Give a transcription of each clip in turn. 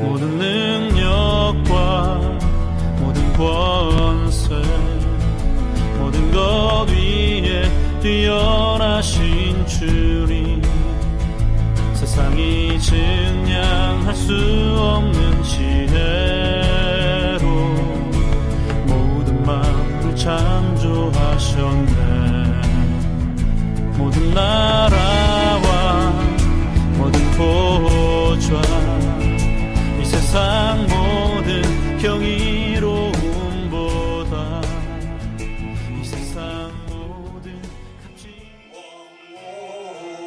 모든 능력과 모든 권세 모든 것 위에 뛰어나신 주님 세상이 증량할 수 없는 지혜로 모든 만물 창조하셨네. 모든 나라와 모든 보좌 이 세상 모든 경이로움보다 이 세상 모든 값진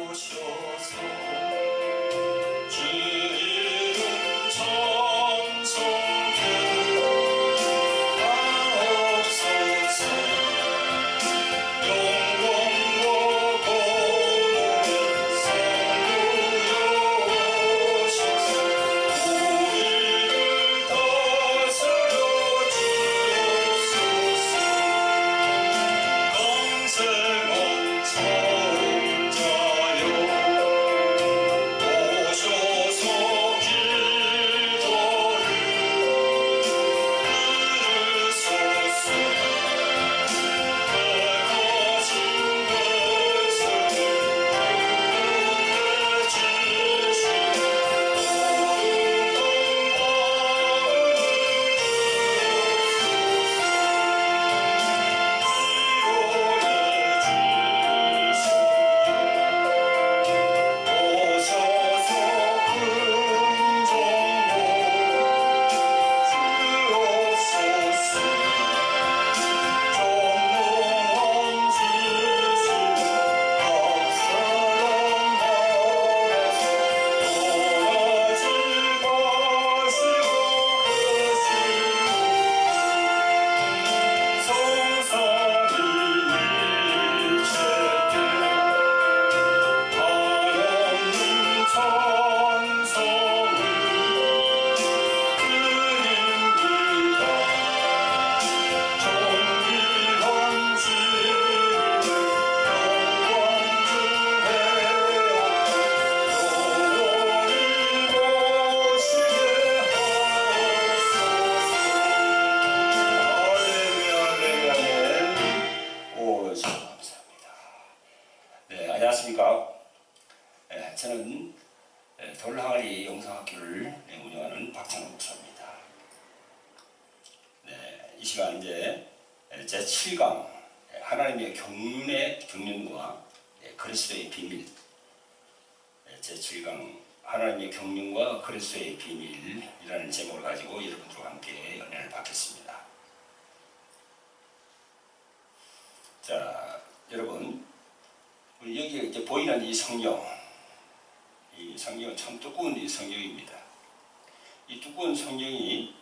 오셔서 주 이름 찬송해 하옵소서. 영광과 권능은 성부여오셔서 우리를 다스려 주옵소서. 강생한 성자여 오셔서 기도를 들으소서. 배가진 백성을 구원해 주시고 오셔서 긍정로 주옵소서. 전능한 주시는 박사랑 나라에서 떠나지 마시고 계시니 성삼위 일체께 하나님 찬송을 드립니다. 존귀한 주님을 영광 중에 영원히 모시게 하옵소서. 할렐루야, 할렐루야. 오, 참 감사합니다. 네, 안녕하십니까. 저는 돌항아리 영상학교를 운영하는 박찬호 목사입니다. 네, 이 시간 이제 제7강 하나님의 경륜과 그리스도의 비밀, 제7강 하나님의 경륜과 그리스도의 비밀이라는 제목을 가지고 여러분들과 함께 은혜를 받겠습니다. 자, 여러분, 여기 이제 보이는 이 성경은 참 두꺼운 이 성경입니다. 이 두꺼운 성경이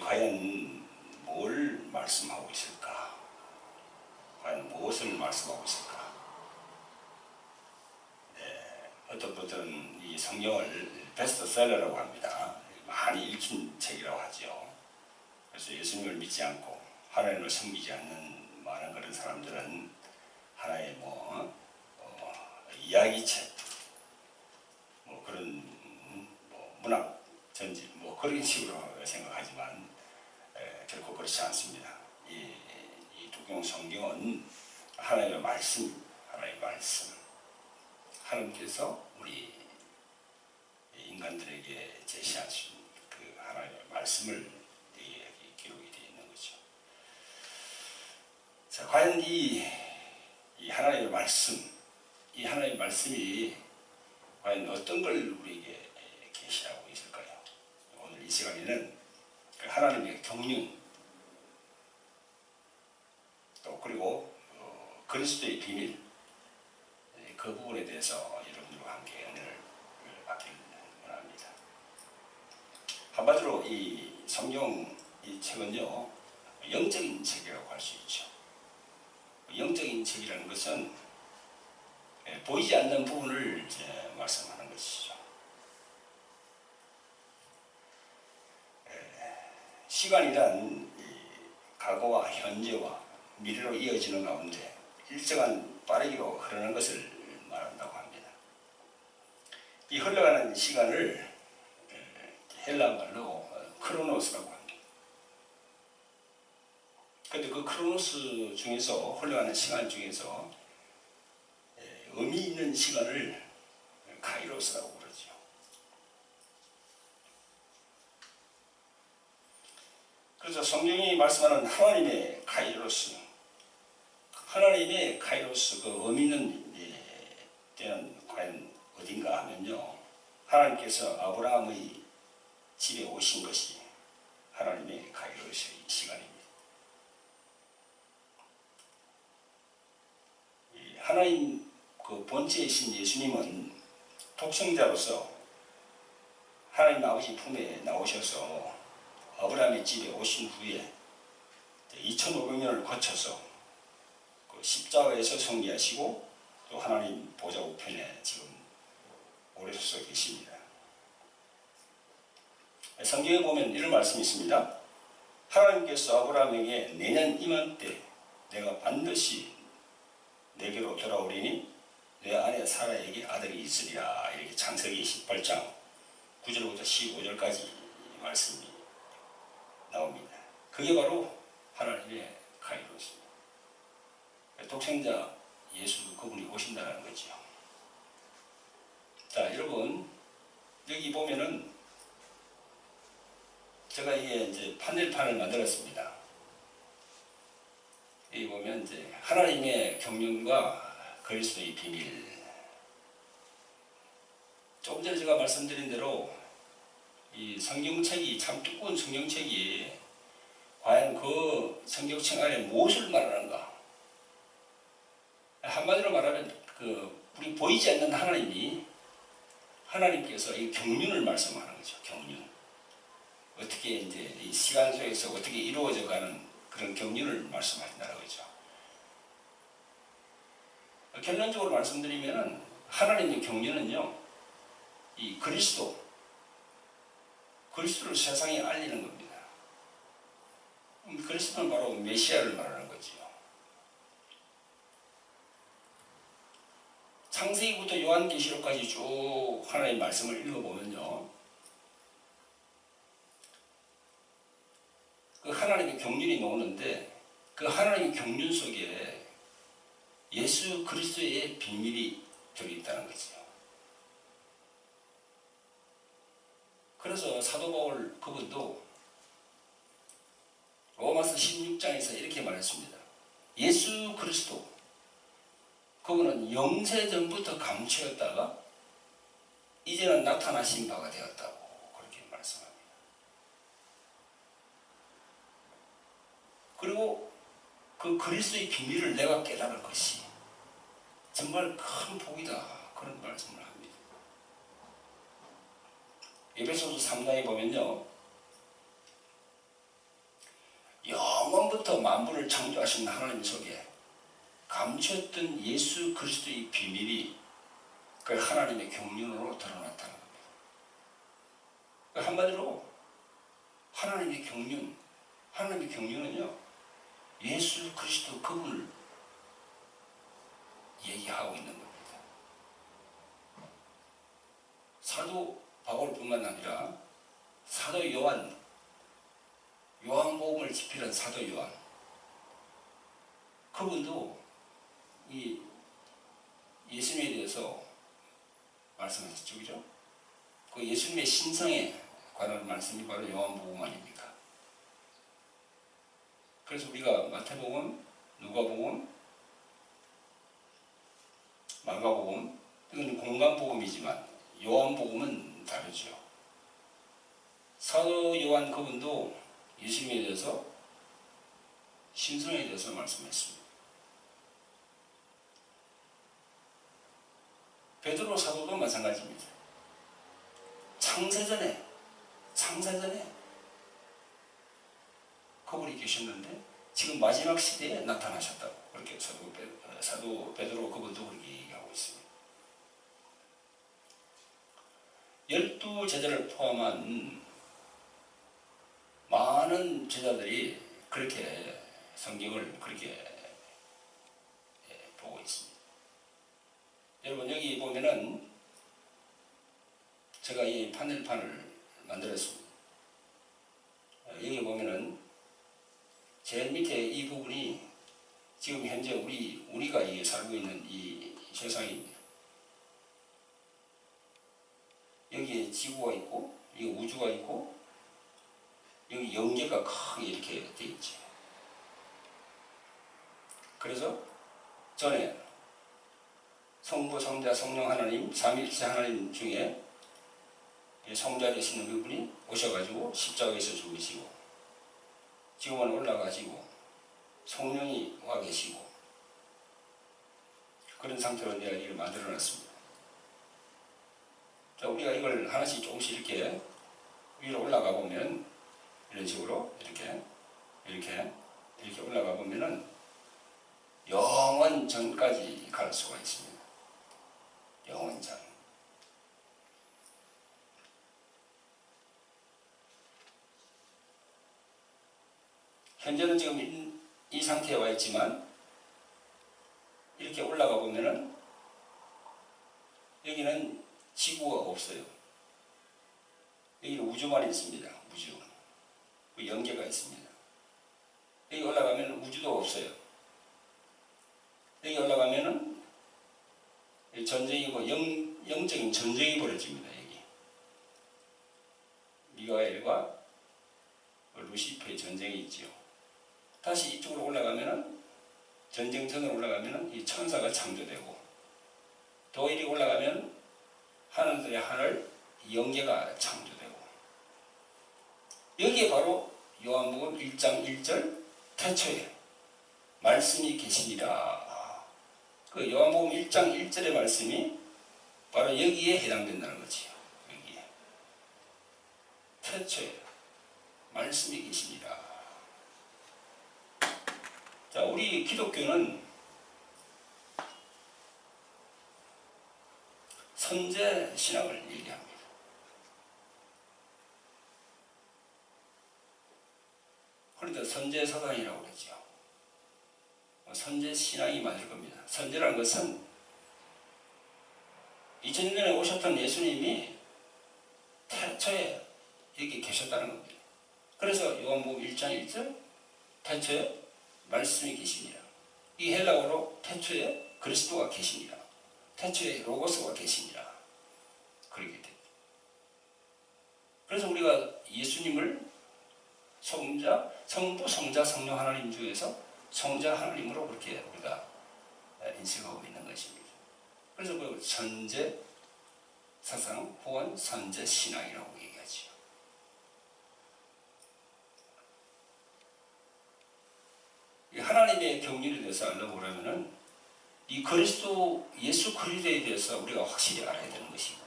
과연 뭘 말씀하고 있을까? 과연 무엇을 말씀하고 있을까? 어떤 분들은 이 성경을 베스트셀러라고 합니다. 많이 읽힌 책이라고 하죠. 그래서 예수님을 믿지 않고 하나님을 섬기지 않는 많은 그런 사람들은 하나의 이야기책, 그런 문학 전집 그런 식으로 생각하지만 결코 그렇지 않습니다. 이 두꺼운 성경은 하나님의 말씀, 하나님께서 우리 인간들에게 제시하신 그 하나님의 말씀을 기록이 되어 있는 거죠. 자, 과연 이 하나님의 말씀, 이 하나님의 말씀이 과연 어떤 걸 우리에게 계시하고 있을까요? 오늘 이 시간에는 그 하나님의 경륜, 또 그리고 그리스도의 비밀, 그 부분에 대해서 여러분들과 함께 은혜를 받기를 원합니다. 한마디로 이 성경 이 책은요, 영적인 책이라고 할 수 있죠. 영적인 책이라는 것은 보이지 않는 부분을 이제 말씀하는 것이죠. 시간이란 과거와 현재와 미래로 이어지는 가운데 일정한 빠르기로 흐르는 것을 말한다고 합니다. 이 흘러가는 시간을 헬라 말로 크로노스라고 합니다. 근데 그 크로노스 중에서 흘러가는 시간 중에서 의미 있는 시간을 카이로스라고 그러죠. 그래서 성경이 말씀하는 하나님의 카이로스, 하나님의 카이로스 그 의미 있는 때는 과연 어딘가 하면요, 하나님께서 아브라함의 집에 오신 것이 하나님의 카이로스의 시간입니다. 하나님 그 본체이신 예수님은 독생자로서 하나님 아버지 품에 나오셔서 아브라함의 집에 오신 후에 2500년을 거쳐서 그 십자가에서 성리하시고 또 하나님 보좌 우편에 지금 오래 서 계십니다. 성경에 보면 이런 말씀이 있습니다. 하나님께서 아브라함에게 내년 이맘때 내가 반드시 내게로 돌아오리니 내 아내 사라에게 아들이 있으리라. 이렇게 창세기 18장 9절부터 15절까지 말씀이 나옵니다. 그게 바로 하나님의 카이로스입니다. 독생자 예수 그분이 오신다는 거죠. 자, 여러분 여기 보면은 제가 이제 판넬판을 만들었습니다. 여기 보면 이제 하나님의 경륜과 그리스도의 비밀. 조금 전에 제가 말씀드린 대로 이 성경책이 참 두꺼운 성경책이 과연 그 성경책 안에 무엇을 말하는가? 한마디로 말하면 우리 보이지 않는 하나님께서 이 경륜을 말씀하는 거죠. 경륜. 어떻게 이제 이 시간 속에서 어떻게 이루어져가는 그런 경륜을 말씀하신다는 거죠. 결론적으로 말씀드리면은 하나님의 경륜은요, 이 그리스도를 세상에 알리는 겁니다. 그리스도는 바로 메시아를 말하는 거지요. 창세기부터 요한계시록까지 쭉 하나님의 말씀을 읽어보면요, 그 하나님의 경륜이 나오는데 그 하나님의 경륜 속에 예수 그리스도의 비밀이 들어있다는 거죠. 그래서 사도 바울 그분도 로마서 16장에서 이렇게 말했습니다. 예수 그리스도 그분은 영세전부터 감추었다가 이제는 나타나신 바가 되었다고 그렇게 말씀합니다. 그리고 그 그리스도의 비밀을 내가 깨달은 것이 정말 큰 복이다, 그런 말씀을 합니다. 에베소서 3장에 보면요, 영원부터 만물을 창조하신 하나님 속에 감추었던 예수 그리스도의 비밀이 그 하나님의 경륜으로 드러났다는 겁니다. 한마디로 하나님의 경륜은요, 예수 그리스도 그분을 얘기하고 있는 겁니다. 사도 바울뿐만 아니라 사도 요한복음을 집필한 사도 요한, 그분도 이 예수님에 대해서 말씀하셨죠, 그죠? 그 예수님의 신성에 관한 말씀이 바로 요한복음 아닙니까? 그래서 우리가 마태복음, 누가복음, 마가복음, 이건 공간복음이지만 요한복음은 다르죠. 사도 요한 그분도 예수님에 대해서, 신성에 대해서 말씀했습니다. 베드로 사도도 마찬가지입니다. 창세전에 그분이 계셨는데 지금 마지막 시대에 나타나셨다고 그렇게 사도 베드로 그분도 그렇게 얘기하고 있습니다. 12 제자를 포함한 많은 제자들이 그렇게 성경을 그렇게 보고 있습니다. 여러분 여기 보면은 제가 이 판넬판을 만들었습니다. 여기 보면은 제일 밑에 이 부분이 지금 현재 우리가 살고 있는 이 세상입니다. 여기에 지구가 있고, 여기 우주가 있고, 여기 영계가 크게 이렇게 되어 있지. 그래서 전에 성부, 성자, 성령 하나님, 삼위일체 하나님 중에 성자 되시는 그분이 오셔가지고 십자가에서 죽으시고, 지금은 올라가시고, 성령이 와 계시고, 그런 상태로 내가 이걸 만들어 놨습니다. 자, 우리가 이걸 하나씩 조금씩 이렇게 위로 올라가 보면, 이런 식으로 이렇게 올라가 보면은 영원 전까지 갈 수가 있습니다. 영원 전. 현재는 지금 이 상태에 와 있지만, 이렇게 올라가 보면은 여기는 지구가 없어요. 여기는 우주만 있습니다. 우주. 그 영계가 있습니다. 여기 올라가면 우주도 없어요. 여기 올라가면은 전쟁이고 영적인 전쟁이 벌어집니다. 여기 미가엘과 루시퍼의 전쟁이 있지요. 다시 이쪽으로 올라가면은 전쟁선으로 올라가면은 이 천사가 창조되고, 더 이리 올라가면 하늘들의 하늘 영계가 창조되고, 여기에 바로 요한복음 1장 1절 태초에 말씀이 계시니라. 그 요한복음 1장 1절의 말씀이 바로 여기에 해당된다는 거지요. 여기에 태초에 말씀이 계시니라. 자, 우리 기독교는 선제 신앙을 얘기합니다. 그런데 선제 사상이라고 그러죠. 선제 신앙이 맞을 겁니다. 선제라는 것은 2000년에 오셨던 예수님이 태초에 여기 계셨다는 겁니다. 그래서 요한복음 1장 1절 태초에 말씀이 계시니라. 이 헬라어로 태초에 그리스도가 계시니라. 태초에 로고스가 계시니라. 그렇게 됩니다. 그래서 우리가 예수님을 성자, 성부, 성자, 성령 하나님 중에서 성자 하나님으로 그렇게 우리가 인식하고 있는 것입니다. 그래서 그 선제 사상 혹은 선제 신앙이라고 얘기하죠. 하나님의 경륜에 대해서 알아보려면은 이 그리스도, 예수 그리스도에 대해서 우리가 확실히 알아야 되는 것이고,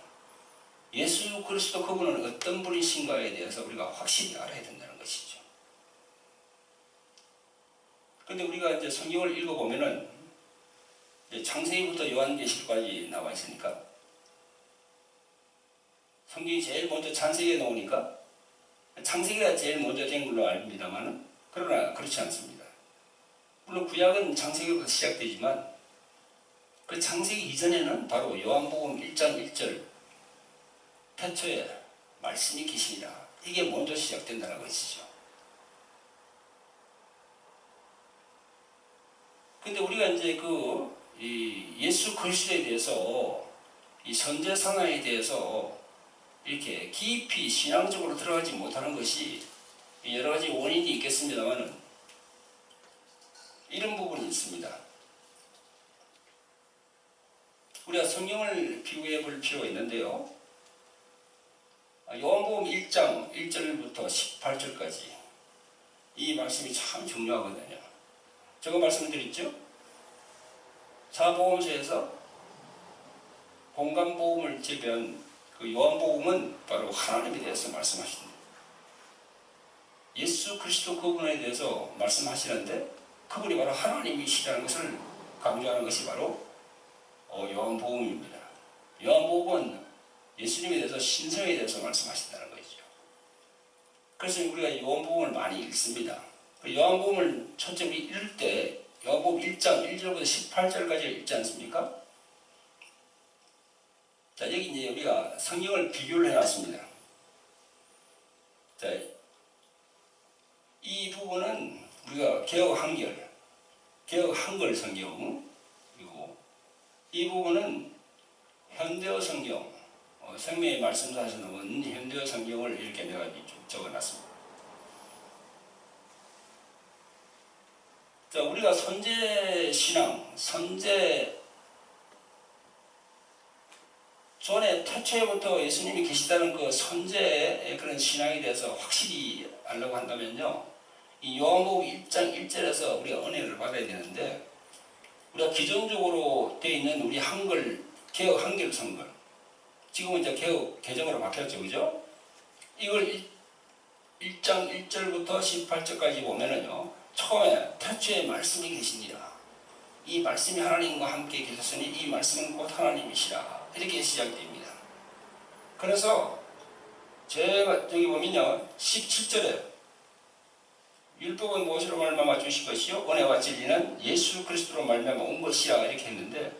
예수 그리스도 그분은 어떤 분이신가에 대해서 우리가 확실히 알아야 된다는 것이죠. 그런데 우리가 이제 성경을 읽어보면은 창세기부터 요한계시록까지 나와 있으니까, 성경이 제일 먼저 창세기에 나오니까 창세기가 제일 먼저 된 걸로 압니다만은, 그러나 그렇지 않습니다. 물론 구약은 창세기부터 시작되지만 그 창세기 이전에는 바로 요한복음 1장 1절 태초에 말씀이 계시니라, 이게 먼저 시작된다는 것이죠. 근데 우리가 이제 이 예수 그리스도에 대해서, 이 선제 상황에 대해서 이렇게 깊이 신앙적으로 들어가지 못하는 것이 여러 가지 원인이 있겠습니다만은, 이런 부분이 있습니다. 우리가 성경을 비교해 볼 필요가 있는데요. 요한복음 1장 1절부터 18절까지 이 말씀이 참 중요하거든요. 제가 말씀드렸죠? 사복음서에서 공간복음을 제외한 그 요한복음은 바로 하나님에 대해서 말씀하십니다. 예수 그리스도 그분에 대해서 말씀하시는데, 그분이 바로 하나님이시라는 것을 강조하는 것이 바로 요한복음입니다. 요한복음은 예수님에 대해서, 신성에 대해서 말씀하신다는 것이죠. 그래서 우리가 요한복음을 많이 읽습니다. 요한복음을 첫째 읽을 때 요한복음 1장 1절부터 18절까지 읽지 않습니까? 자, 여기 이제 우리가 성경을 비교를 해놨습니다. 자, 이 부분은 우리가 개혁 한글 성경이고, 이 부분은 현대어 성경, 생명의 말씀사에서 나온 현대어 성경을 이렇게 내가 쭉 적어놨습니다. 자, 우리가 선제 신앙, 전에 태초에부터 예수님이 계시다는 그 선제의 그런 신앙에 대해서 확실히 알려고 한다면요, 이 요한복음 1장 1절에서 우리가 은혜를 받아야 되는데, 우리가 기존적으로 되어 있는 우리 개혁 한글 성경, 지금은 이제 개혁 개정으로 바뀌었죠, 그죠? 이걸 1장 1절부터 18절까지 보면은요, 처음에 태초에 말씀이 계시니라. 이 말씀이 하나님과 함께 계셨으니 이 말씀은 곧 하나님이시라. 이렇게 시작됩니다. 그래서 제가 여기 보면요, 17절에 율법은 무엇으로 말미암아 주신 것이요 은혜와 진리는 예수 그리스도로 말미암아 온 것이라 이렇게 했는데,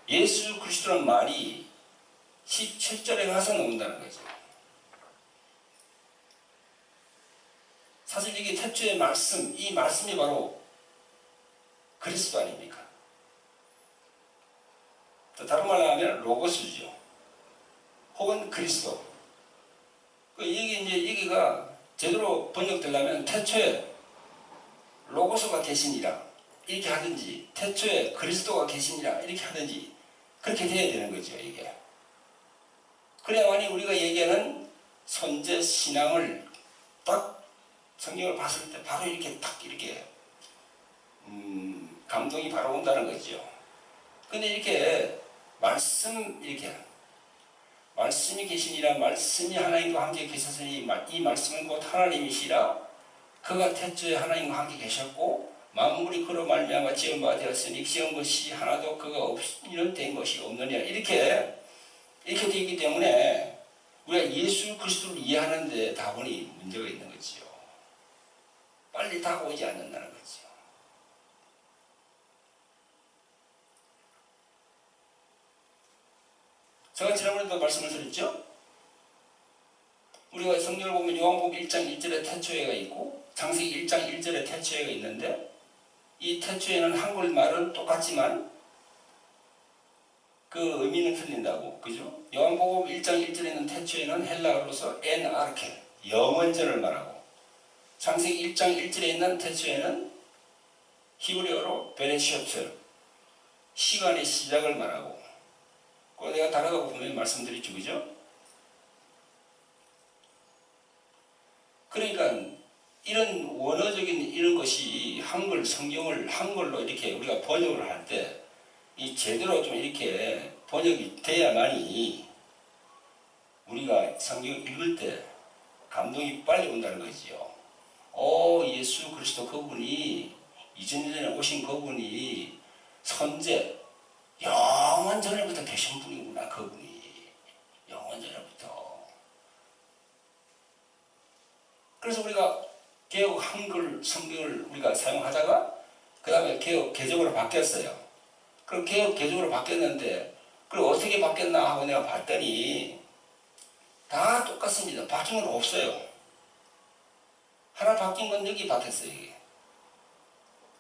예수 그리스도라는 말이 17절에 가서 나온다는 거죠. 사실 이게 태초의 말씀, 이 말씀이 바로 그리스도 아닙니까? 다른 말로 하면 로고스죠. 혹은 그리스도. 여기가 제대로 번역되려면 태초에 로고스가 계시니라 이렇게 하든지, 태초에 그리스도가 계시니라 이렇게 하든지, 그렇게 돼야 되는 거죠, 이게. 그래야만이 우리가 얘기하는 선제 신앙을 딱 성경을 봤을 때 바로 이렇게 딱 이렇게 감동이 바로 온다는 거죠. 근데 이렇게 말씀이 계시니라, 말씀이 하나님과 함께 계셨으니 이 말씀은 곧 하나님이시라. 그가 태초에 하나님과 함께 계셨고 만물이 그로 말미암아 지은 바 되었으니 지은 것이 하나도 그가 없이는 된 것이 없느니라. 이렇게 되어 있기 때문에 우리가 예수 그리스도를 이해하는데 다분히 문제가 있는 거지요. 빨리 다가오지 않는다는 거지요. 제가 지난번에도 말씀을 드렸죠? 우리가 성경을 보면 요한복음 1장 1절에 태초에가 있고 창세기 1장 1절에 태초에가 있는데, 이 태초에는 한글말은 똑같지만 그 의미는 틀린다고, 그죠? 요한복음 1장 1절에 있는 태초에는 헬라어로서 엔 아르케, 영원전을 말하고, 창세기 1장 1절에 있는 태초에는 히브리어로 베레시오트, 시간의 시작을 말하고, 그거 내가 다르다고 분명히 말씀드렸죠, 그죠? 그러니까 이런 원어적인 이런 것이 한글 성경을 한글로 이렇게 우리가 번역을 할 때 이 제대로 좀 이렇게 번역이 돼야만이 우리가 성경 읽을 때 감동이 빨리 온다는 거지요. 예수 그리스도 그분이 2000년 전에 오신 그분이 선제, 영원 전에부터 계신 분이구나. 그분이 영원 전에부터. 그래서 우리가 개혁 한글 성경을 우리가 사용하다가 그 다음에 개혁 개정으로 바뀌었어요. 그럼 개혁 개정으로 바뀌었는데 그럼 어떻게 바뀌었나 하고 내가 봤더니 다 똑같습니다. 바뀐 건 없어요. 하나 바뀐 건 여기 바뀌었어요. 이게.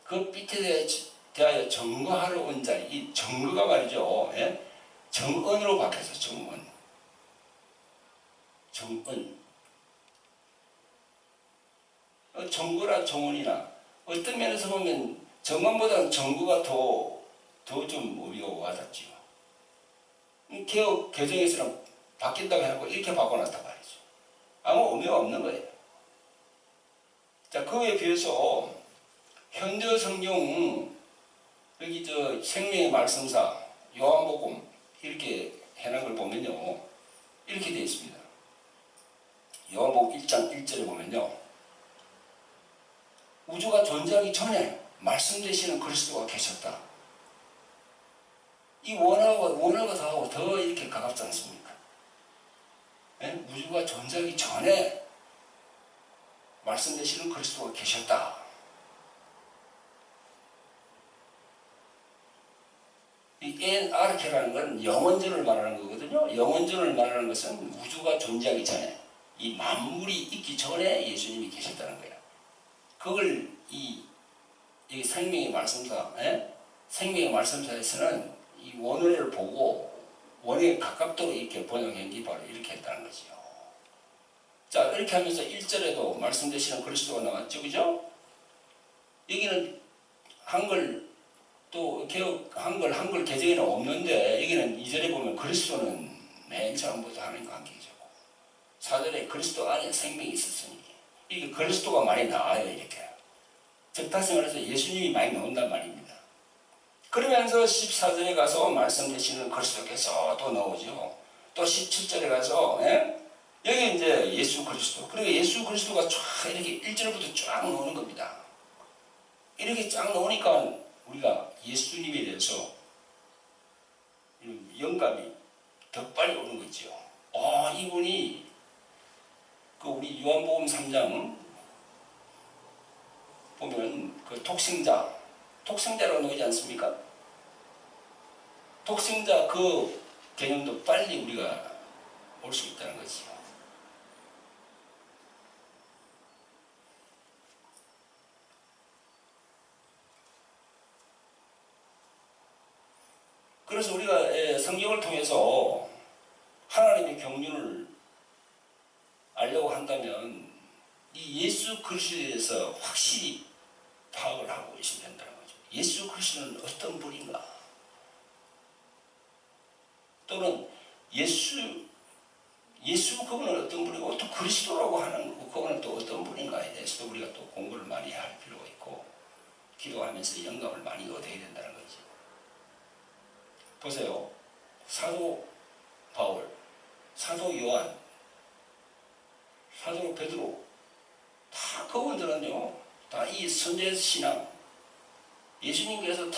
그 밑에 대하여 정거하러 온 자, 이 정거가 말이죠. 예? 정언으로 바뀌었어요. 정언. 정거나 정언이나 어떤 면에서 보면 정언보다는 정거가 더 좀 우리가 와닿죠. 개혁 개정에서는 바뀐다고 해놓고 이렇게 바꿔놨단 말이죠. 아무 의미가 없는 거예요. 자, 그에 비해서 현대 성경 여기 생명의 말씀사 요한복음 이렇게 해놓은 걸 보면요, 이렇게 되어 있습니다. 요한복음 1장 1절에 보면요, 우주가 존재하기 전에 말씀 되시는 그리스도가 계셨다. 이 원어가 더 이렇게 가깝지 않습니까? 네? 우주가 존재하기 전에 말씀 되시는 그리스도가 계셨다. 이 엔 아르케라는 건 영원전을 말하는 거거든요. 영원전을 말하는 것은 우주가 존재하기 전에, 이 만물이 있기 전에 예수님이 계셨다는 거야. 그걸 이 생명의 말씀사, 생명의 말씀사에서는 이 원어를 보고 원에 가깝도록 이렇게 번역한 게 바로 이렇게 했다는 거지요. 자, 이렇게 하면서 1절에도 말씀되시는 그리스도가 나왔죠, 그죠? 여기는 한글 또 개혁 한글 개정에는 없는데 여기는 2절에 보면 그리스도는 맨 처음부터 하나님과 함께 계셨고 4절에 그리스도 안에 생명이 있었으니 이게 그리스도가 많이 나와요, 이렇게. 즉 다시 말해서 예수님이 많이 나온단 말입니다. 그러면서 14절에 가서 말씀되시는 그리스도께서 또 나오죠. 또 17절에 가서 여기 이제 예수 그리스도. 그리고 예수 그리스도가 쫙 이렇게 1절부터 쫙 나오는 겁니다. 이렇게 쫙 나오니까 우리가 예수님에 대해서 영감이 더 빨리 오는 거죠. 이분이 그 우리 요한복음 3장 보면 그 독생자로 나오지 않습니까? 독생자 그 개념도 빨리 우리가 올 수 있다는 거지요. 그래서 우리가 성경을 통해서 하나님의 경륜을 알려고 한다면 이 예수 그리스도에 대해서 확실히 파악을 하고 있어야 된다는 거죠. 예수 그리스도는 어떤 분인가? 또는 예수 그분은 어떤 분이고 또 그리스도라고 하는 그분은 또 어떤 분인가에 대해서도 우리가 또 공부를 많이 할 필요가 있고 기도하면서 영감을 많이 얻어야 된다는 거죠. 보세요. 사도 바울, 사도 요한, 사도 베드로 다 그분들은요. 다 이 선제신앙 예수님께서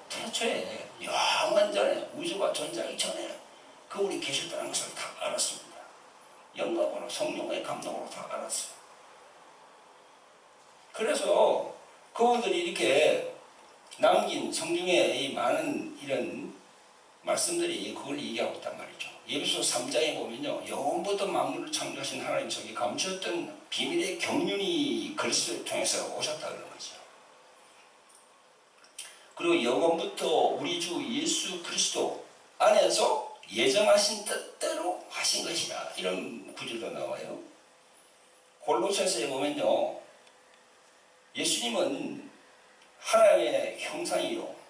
태초에 영원 전에 우주가 존재하기 전에 그분이 계셨다는 것을 다 알았습니다. 영감으로 성령의 감동으로 다 알았어요. 그래서 그분들이 이렇게 남긴 성경의 이 많은 이런 말씀들이 그걸 얘기하고 있단 말이죠. 예배소 3장에 보면요. 영원부터 만물을 창조하신 하나님 속에 감추었던 비밀의 경륜이 그리스도를 통해서 오셨다 그런 거죠. 그리고 영원부터 우리 주 예수 그리스도 안에서 예정하신 뜻대로 하신 것이다. 이런 구절도 나와요. 골로새서에 보면요. 예수님은 하나님의 형상이요.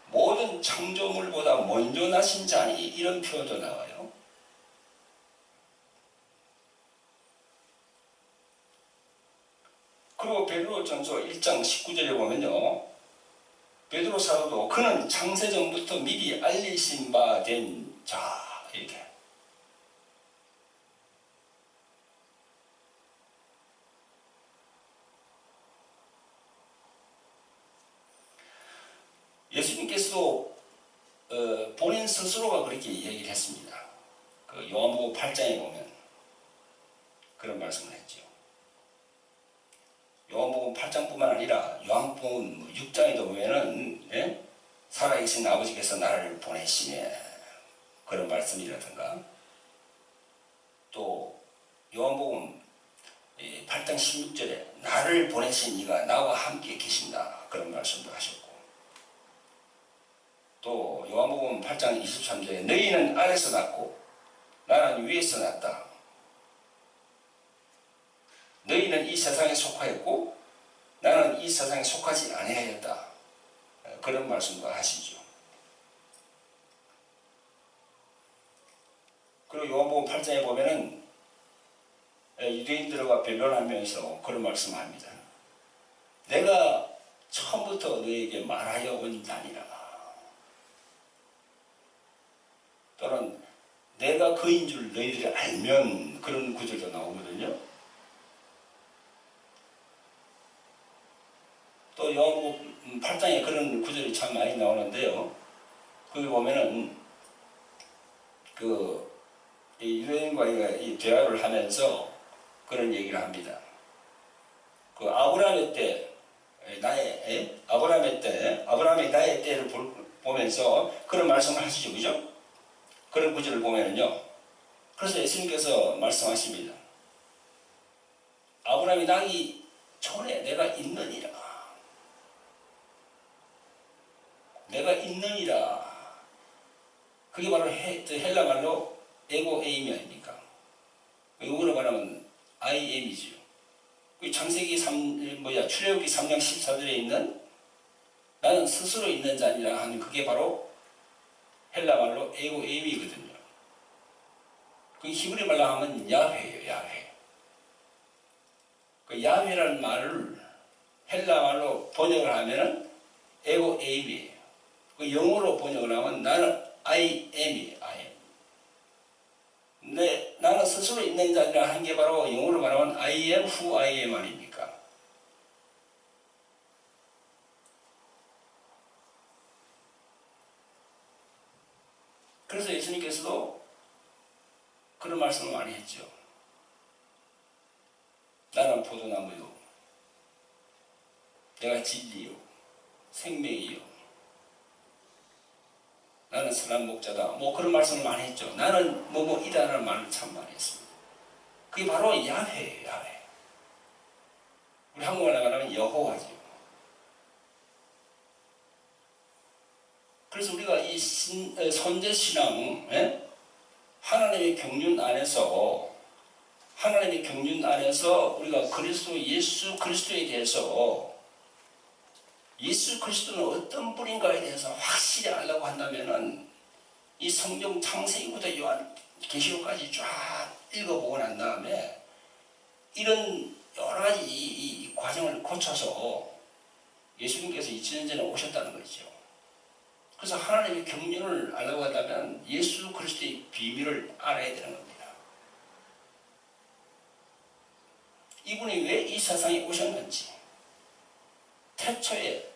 모든 창조물보다 먼저 나신 자니 이런 표현도 나와요. 그리고 베드로전서 1장 19절에 보면요. 베드로 사도도 그는 창세전부터 미리 알리신 바 된 자 이렇게. 예수님께서도 본인 스스로가 그렇게 얘기를 했습니다. 그 요한복음 8장에 보면 그런 말씀을 했죠. 요한복음 8장뿐만 아니라 요한복음 6장에도 보면은 살아계신 아버지께서 나를 보내시네 그런 말씀이라든가 또 요한복음 8장 16절에 나를 보내신 이가 나와 함께 계신다 그런 말씀도 하셨고 또 요한복음 8장 23절에 너희는 아래서 났고 나는 위에서 났다. 너희는 이 세상에 속하였고 나는 이 세상에 속하지 아니하였다. 그런 말씀도 하시죠. 그리고 요한복음 8장에 보면은 유대인들과 변론하면서 그런 말씀을 합니다. 내가 처음부터 너에게 말하여 온 자니라. 또는 내가 그인 줄 너희들이 알면 그런 구절도 나오거든요. 또 요한복음 8장에 그런 구절이 참 많이 나오는데요. 거기 보면은 그 유대인과 이 대화를 하면서 그런 얘기를 합니다. 그 아브라함의 때 아브라함의 나의 때를 보면서 그런 말씀을 하시죠, 그죠? 그런 구절을 보면은요. 그래서 예수님께서 말씀하십니다. 아브라함이 나기 전에 내가 있느니라. 내가 있느니라. 그게 바로 헬라 말로 에고 에임이 아닙니까? 영어로 말하면 I am이죠. 그 창세기 출애굽기 3장 14절에 있는 나는 스스로 있는 자니라 하는 그게 바로 헬라 말로 에고 에임이거든요. 그 히브리 말로 하면 야훼예요. 야훼. 그 야훼라는 말을 헬라 말로 번역을 하면은 에고 에임이에요. 그 영어로 번역을 하면 나는 I am이에요. I am. 나는 스스로 있는 자니라 한 게 바로 영어로 말하면 I am who I am 아닙니까? 그래서 예수님께서도 그런 말씀을 많이 했죠. 나는 포도나무요. 내가 진리요. 생명이요. 나는 선한 목자다. 뭐 그런 말씀을 많이 했죠. 나는 이다라는 말을 참 많이 했습니다. 그게 바로 야훼예요. 야훼. 우리 한국말로 말하면 여호와죠. 그래서 우리가 이 선제신앙, 하나님의 경륜 안에서 우리가 예수 그리스도에 대해서 예수 그리스도는 어떤 분인가에 대해서 확실히 알려고 한다면은 이 성경 창세기부터 요한계시록까지 쫙 읽어보고 난 다음에 이런 여러 가지 이 과정을 거쳐서 예수님께서 2000년 전에 오셨다는 거죠. 그래서 하나님의 경륜을 알려고 한다면 예수 그리스도의 비밀을 알아야 되는 겁니다. 이분이 왜 이 세상에 오셨는지, 태초에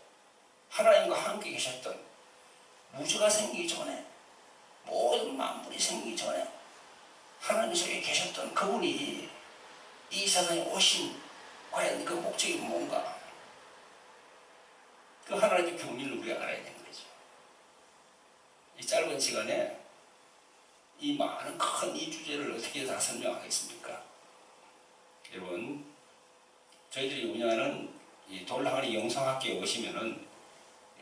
하나님과 함께 계셨던, 우주가 생기기 전에, 모든 만물이 생기기 전에 하나님 속에 계셨던 그분이 이 세상에 오신 과연 그 목적이 뭔가, 그 하나님의 경륜을 우리가 알아야 되는 거죠. 이 짧은 시간에 이 많은 큰 이 주제를 어떻게 다 설명하겠습니까? 여러분, 저희들이 운영하는 이 돌항아리 영성학교에 오시면은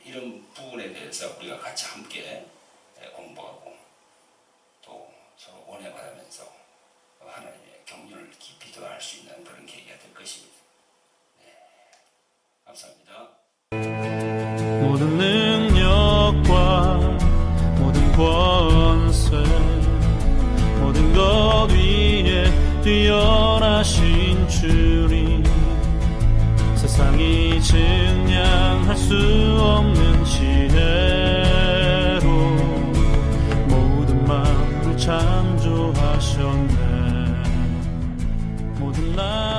이런 부분에 대해서 우리가 같이 함께 공부하고 또 서로 원해받으면서 하나님의 경륜을 깊이 더 알 수 있는 그런 계기가 될 것입니다. 네, 감사합니다. 모든 능력과 모든 권세 모든 것 위에 뛰어나신 주님 세상이 증량할 수 없는 지혜로 모든 만물 창조하셨네. 모든 나